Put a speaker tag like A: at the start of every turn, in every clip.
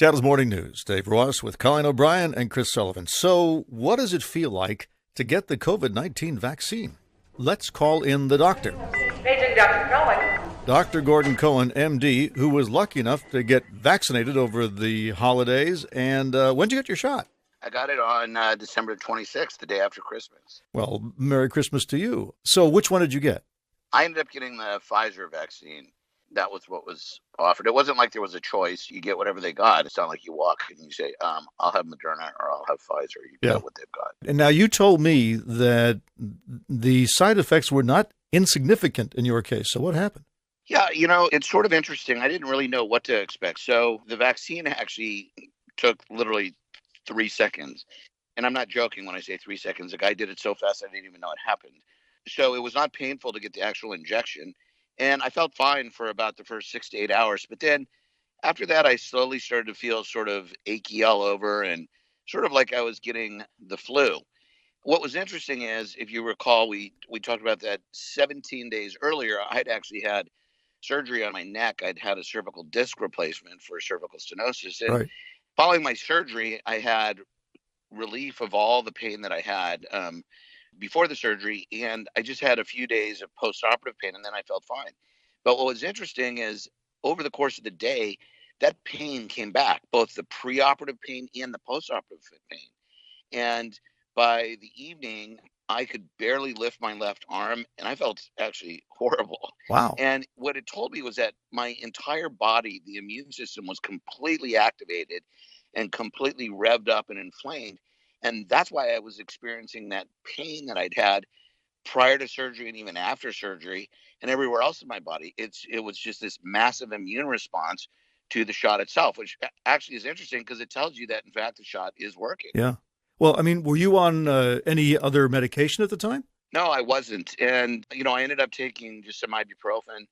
A: Seattle's Morning News. Dave Ross with Colin O'Brien and Chris Sullivan. So, what does it feel like to get the COVID-19 vaccine? Let's call in the doctor.
B: Paging Dr. Cohen.
A: Dr. Gordon Cohen, MD, who was lucky enough to get vaccinated over the holidays. And when did you get your shot?
C: I got it on December 26th, the day after Christmas.
A: Well, Merry Christmas to you. So, which one did you get?
C: I ended up getting the Pfizer vaccine. That was what was offered. It wasn't like there was a choice. You get whatever they got. It's not like you walk and you say, I'll have Moderna or I'll have Pfizer. You get what they've got.
A: And now you told me that the side effects were not insignificant in your case. So what happened?
C: Yeah, it's sort of interesting. I didn't really know what to expect. So the vaccine actually took literally 3 seconds. And I'm not joking when I say 3 seconds. The guy did it so fast I didn't even know it happened. So it was not painful to get the actual injection. And I felt fine for about the first 6 to 8 hours. But then after that, I slowly started to feel sort of achy all over and sort of like I was getting the flu. What was interesting is, if you recall, we talked about that 17 days earlier, I'd actually had surgery on my neck. I'd had a cervical disc replacement for cervical stenosis. And following my surgery, I had relief of all the pain that I had before the surgery, and I just had a few days of post-operative pain, and then I felt fine. But what was interesting is, over the course of the day, that pain came back, both the preoperative pain and the post-operative pain. And by the evening, I could barely lift my left arm, and I felt actually horrible.
A: Wow.
C: And what it told me was that my entire body, the immune system, was completely activated and completely revved up and inflamed. And that's why I was experiencing that pain that I'd had prior to surgery and even after surgery and everywhere else in my body. It was just this massive immune response to the shot itself, which actually is interesting because it tells you that, in fact, the shot is working.
A: Yeah. Well, I mean, were you on any other medication at the time?
C: No, I wasn't. And, I ended up taking just some ibuprofen.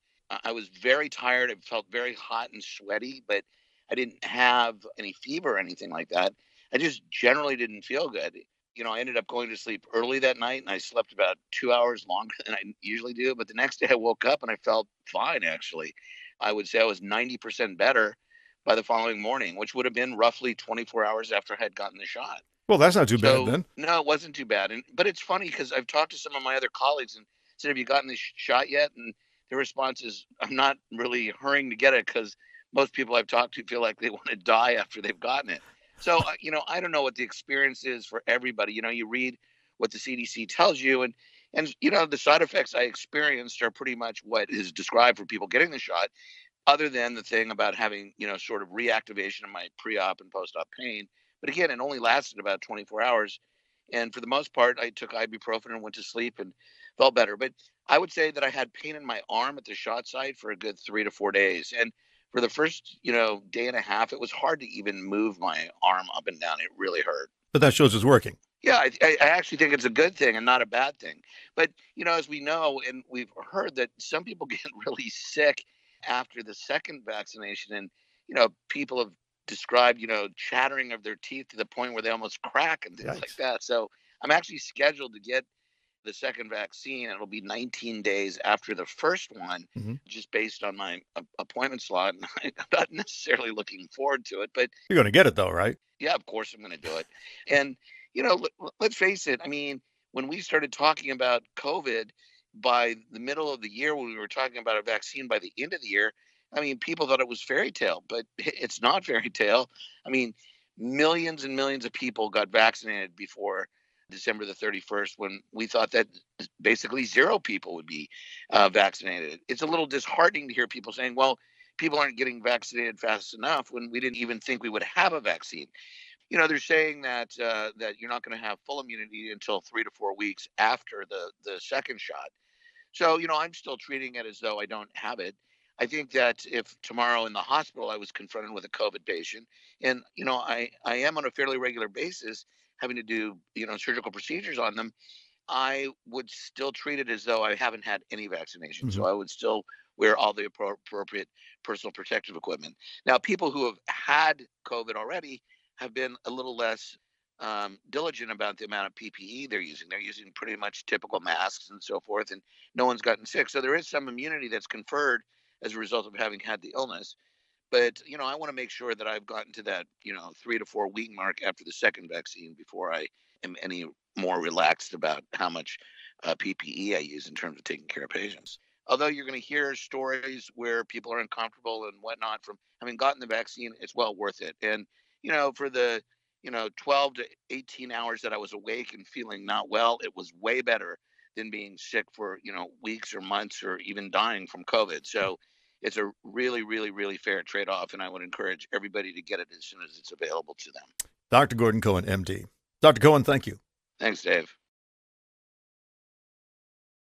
C: I was very tired. I felt very hot and sweaty, but I didn't have any fever or anything like that. I just generally didn't feel good. I ended up going to sleep early that night, and I slept about 2 hours longer than I usually do. But the next day I woke up and I felt fine, actually. I would say I was 90% better by the following morning, which would have been roughly 24 hours after I had gotten the shot.
A: Well, that's not too bad then.
C: No, it wasn't too bad. But it's funny because I've talked to some of my other colleagues and said, have you gotten this shot yet? And the response is, I'm not really hurrying to get it because most people I've talked to feel like they want to die after they've gotten it. So, I don't know what the experience is for everybody. You read what the CDC tells you, and the side effects I experienced are pretty much what is described for people getting the shot, other than the thing about having, sort of reactivation of my pre-op and post-op pain. But again, it only lasted about 24 hours. And for the most part, I took ibuprofen and went to sleep and felt better. But I would say that I had pain in my arm at the shot site for a good 3 to 4 days. And for the first, day and a half, it was hard to even move my arm up and down. It really hurt.
A: But that shows it's working.
C: Yeah, I actually think it's a good thing and not a bad thing. But, as we know, and we've heard that some people get really sick after the second vaccination. And, people have described, chattering of their teeth to the point where they almost crack and things like that. So I'm actually scheduled to get the second vaccine. It'll be 19 days after the first one, just based on my appointment slot. And I'm not necessarily looking forward to it, but
A: you're going to get it though, right?
C: Yeah, of course I'm going to do it. And, let's face it. I mean, when we started talking about COVID by the middle of the year, when we were talking about a vaccine by the end of the year, I mean, people thought it was fairy tale, but it's not fairy tale. I mean, millions and millions of people got vaccinated before December the 31st, when we thought that basically zero people would be vaccinated. It's a little disheartening to hear people saying, well, people aren't getting vaccinated fast enough, when we didn't even think we would have a vaccine. They're saying that you're not going to have full immunity until 3 to 4 weeks after the second shot. So, I'm still treating it as though I don't have it. I think that if tomorrow in the hospital I was confronted with a COVID patient, and, I am on a fairly regular basis having to do, surgical procedures on them, I would still treat it as though I haven't had any vaccination. So I would still wear all the appropriate personal protective equipment. Now, people who have had COVID already have been a little less diligent about the amount of PPE they're using. They're using pretty much typical masks and so forth, and no one's gotten sick. So there is some immunity that's conferred as a result of having had the illness. But, I want to make sure that I've gotten to that, 3 to 4 week mark after the second vaccine before I am any more relaxed about how much PPE I use in terms of taking care of patients. Although you're going to hear stories where people are uncomfortable and whatnot from having gotten the vaccine, it's well worth it. And, for the, 12 to 18 hours that I was awake and feeling not well, it was way better than being sick for, weeks or months or even dying from COVID. So it's a really, really, really fair trade off. And I would encourage everybody to get it as soon as it's available to them.
A: Dr. Gordon Cohen, MD. Dr. Cohen, thank you.
C: Thanks, Dave.